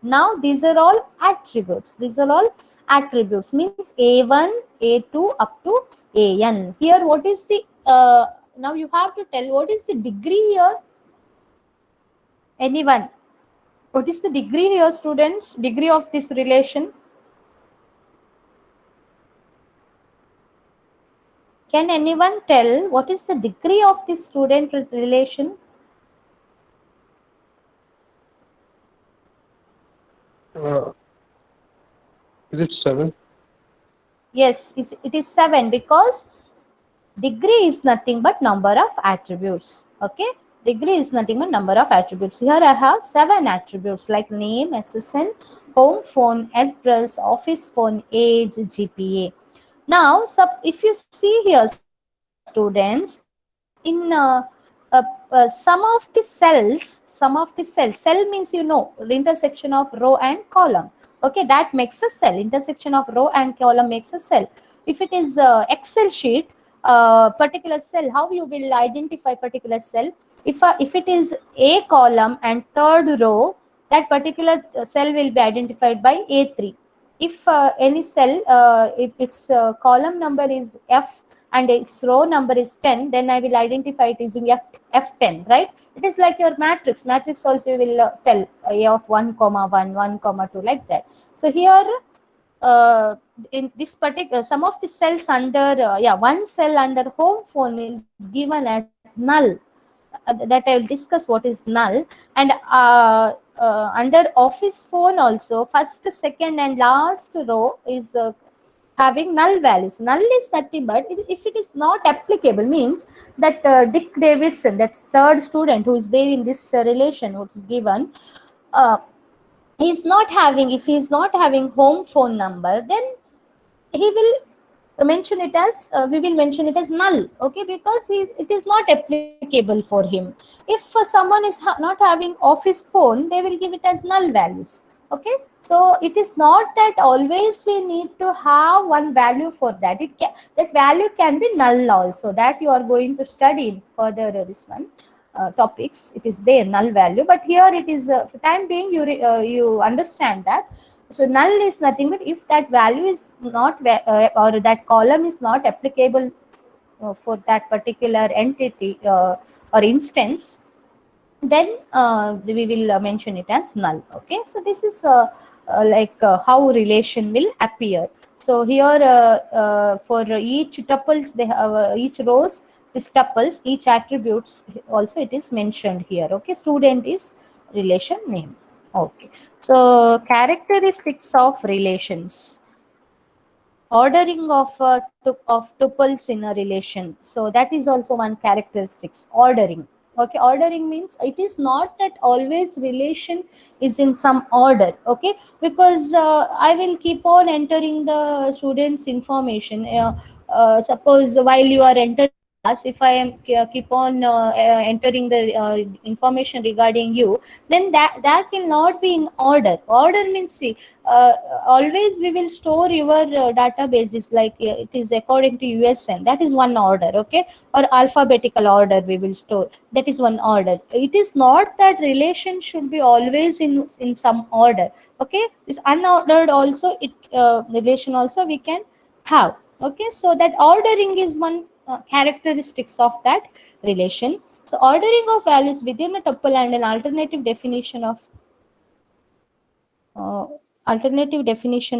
Now these are all attributes. These are all attributes, means A1, A2 up to AN. Here what is the, now you have to tell what is the degree here. Anyone? What is the degree here, students? Degree of this relation? Can anyone tell what is the degree of this student relation? Uh, is it 7? Yes, it is 7, because degree is nothing but number of attributes. Okay, degree is nothing but number of attributes. Here I have 7 attributes like name, SSN, home phone, address, office phone, age, GPA. Now, if you see here, students, in some of the cell means, the intersection of row and column. Okay, that makes a cell. Intersection of row and column makes a cell. If it is Excel sheet, particular cell, how you will identify particular cell? If it is A column and third row, that particular cell will be identified by A3. If any cell, if its column number is F and its row number is 10, then I will identify it using F10, right? It is like your matrix. Matrix also you will tell A of 1 comma 1, 1 comma 2, like that. So here, in this particular, some of the cells under, one cell under home phone is given as null. That I will discuss what is null. And under office phone also, first, second and last row is having null values. Null is nothing but, if it is not applicable, means that Dick Davidson, that third student who is there in this relation, what is given, uh, he's not having, if he is not having home phone number, then he will mention it as, we will mention it as null. Okay, because it is not applicable for him. If someone is not having office phone, they will give it as null values. Okay, so it is not that always we need to have one value for that. That value can be null also, that you are going to study in further this one topics. It is there, null value, but here it is, for time being, you understand that. So null is nothing but if that value is not, or that column is not applicable for that particular entity or instance, then we will mention it as null. Okay, so this is how relation will appear. So here, for each tuples, they have each rows, this tuples, each attributes also it is mentioned here. Okay, student is relation name. Okay, so characteristics of relations. Ordering of tuples in a relation. So that is also one characteristics. Ordering. Okay, ordering means it is not that always relation is in some order. Okay, because I will keep on entering the students' information. Suppose while you are entering class, if I am keep on entering the information regarding you, then that will not be in order. Order means, see, uh, always we will store your databases like it is according to USN. That is one order. Okay, or alphabetical order we will store. That is one order. It is not that relation should be always in some order. Okay, this unordered also, it relation also we can have. Okay, so that ordering is one characteristics of that relation. So ordering of values within a tuple and an uh, alternative definition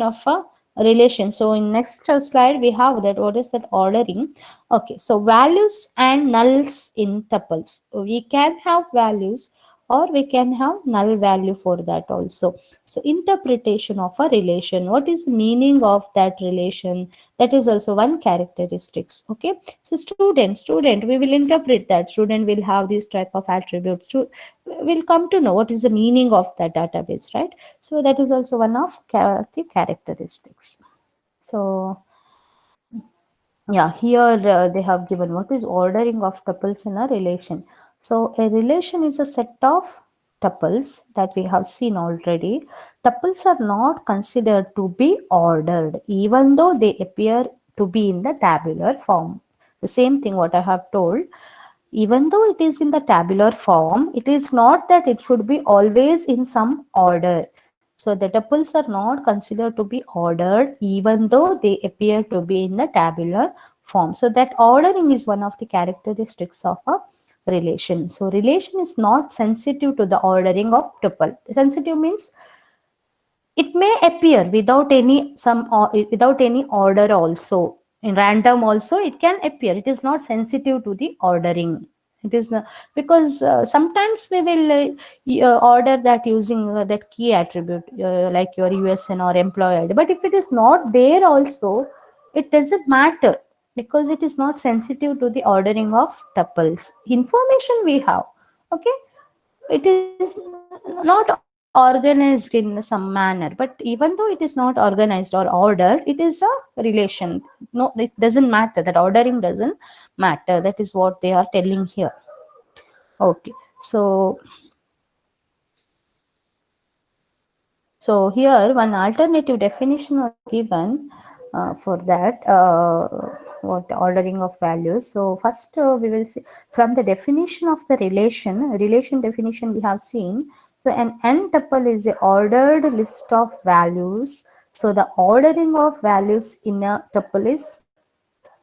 of a relation. So in next slide we have that what is that ordering. Okay, so values and nulls in tuples. We can have values or we can have null value for that also. So interpretation of a relation, what is the meaning of that relation, that is also one characteristics. Okay, so student we will interpret that. Student will have these type of attributes to, will come to know what is the meaning of that database, right? So that is also one of the characteristics. So yeah, here they have given what is ordering of tuples in a relation. So a relation is a set of tuples that we have seen already. Tuples are not considered to be ordered, even though they appear to be in the tabular form. The same thing what I have told. Even though it is in the tabular form, it is not that it should be always in some order. So the tuples are not considered to be ordered even though they appear to be in the tabular form. So that ordering is one of the characteristics of a relation. So relation is not sensitive to the ordering of tuple. Sensitive means it may appear without any without any order also. In random also it can appear. It is not sensitive to the ordering. It is not, because sometimes we will order that using that key attribute like your USN or employed. But if it is not there also, it doesn't matter because it is not sensitive to the ordering of tuples. Information we have. Okay, it is not organized in some manner, but even though it is not organized or ordered, it is a relation. No, it doesn't matter, that ordering doesn't matter. That is what they are telling here. Okay, so here one alternative definition was given for that what ordering of values. So first we will see from the definition of the relation definition we have seen. So an n tuple is a ordered list of values. So the ordering of values in a tuple is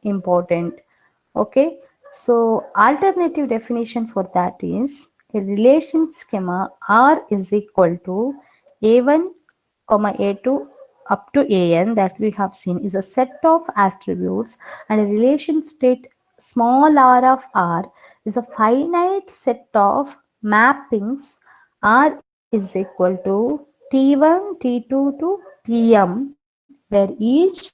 important. Okay, so alternative definition for that is a relation schema R is equal to A1, A2 up to AN that we have seen is a set of attributes, and a relation state small r of R is a finite set of mappings. R is equal to T1, T2 to Tm, where each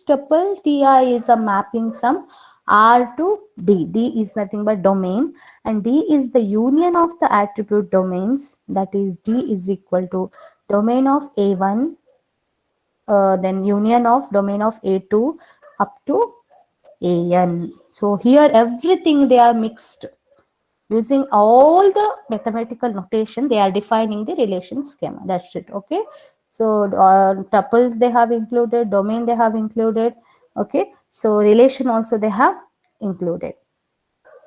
tuple Ti is a mapping from R to D. D is nothing but domain, and D is the union of the attribute domains. That is, D is equal to domain of A1, then union of domain of A2 up to AN. So here everything they are mixed. Using all the mathematical notation, they are defining the relation schema. That's it. Okay. So tuples they have included, domain they have included. Okay. So relation also they have included.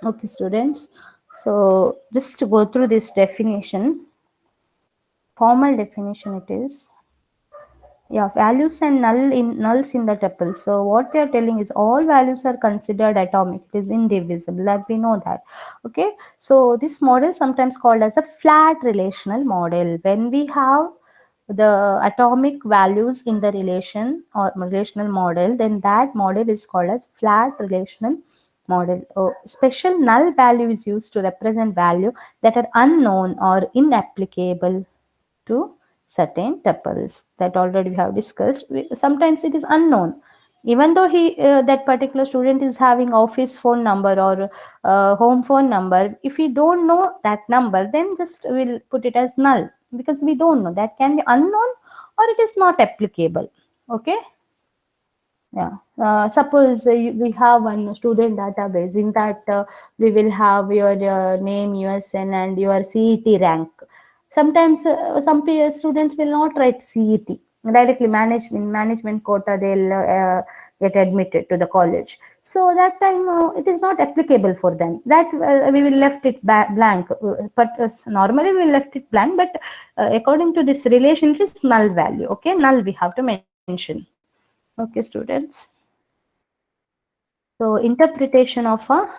Okay, students. So just to go through this definition, formal definition it is. Yeah, values and nulls in the tuple. So what they are telling is all values are considered atomic. It is indivisible. That we know that. Okay. So this model sometimes called as a flat relational model. When we have the atomic values in the relation or relational model, then that model is called as flat relational model. Special null value is used to represent value that are unknown or inapplicable to certain tuples that already we have discussed. Sometimes it is unknown, even though that particular student is having office phone number or home phone number. If we don't know that number, then just we'll put it as null because we don't know. That can be unknown or it is not applicable. Okay. Yeah. Suppose we have one student database. In that, we will have your name, USN, and your CET rank. Sometimes some students will not write CET directly. Management quota, they'll get admitted to the college. So that time it is not applicable for them. That we will left it blank. But normally we left it blank. But according to this relation, it is null value. Okay, null we have to mention. Okay, students. So interpretation of a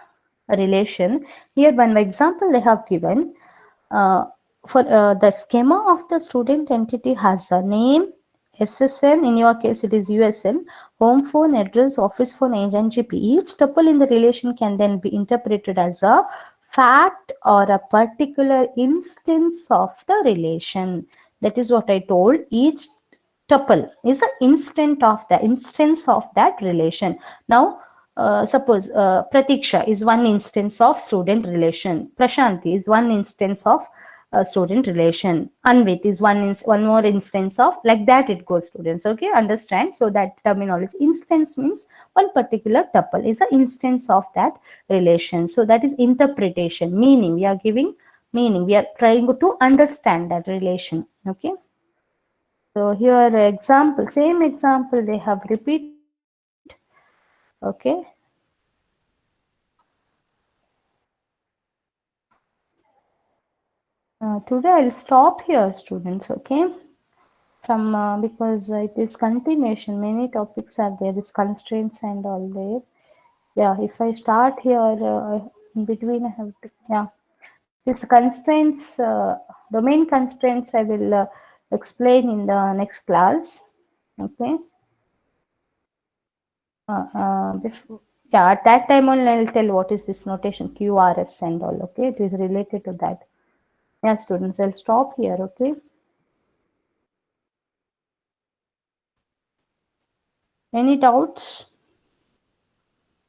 relation. Here one example they have given. For the schema of the student entity has a name, SSN, in your case it is USN, home phone, address, office phone, age and GP. Each tuple in the relation can then be interpreted as a fact or a particular instance of the relation. That is what I told. Each tuple is an instance of that relation. Now suppose Pratiksha is one instance of student relation, Prashanti is one instance of student relation, Anvit is one more instance of, like that it goes, students. Okay, understand? So that terminology, instance means one particular tuple is an instance of that relation. So that is interpretation, meaning. We are giving meaning, we are trying to understand that relation. Okay. So here example, same example they have repeated. Okay. Today I'll stop here, students. Okay. from because it is continuation. Many topics are there. This constraints and all there. Yeah, if I start here in between, I have to. Yeah, this constraints, domain constraints, I will explain in the next class. Okay. Before, yeah, at that time only I'll tell what is this notation QRS and all. Okay, it is related to that. Yeah, students, I'll stop here. Okay. Any doubts?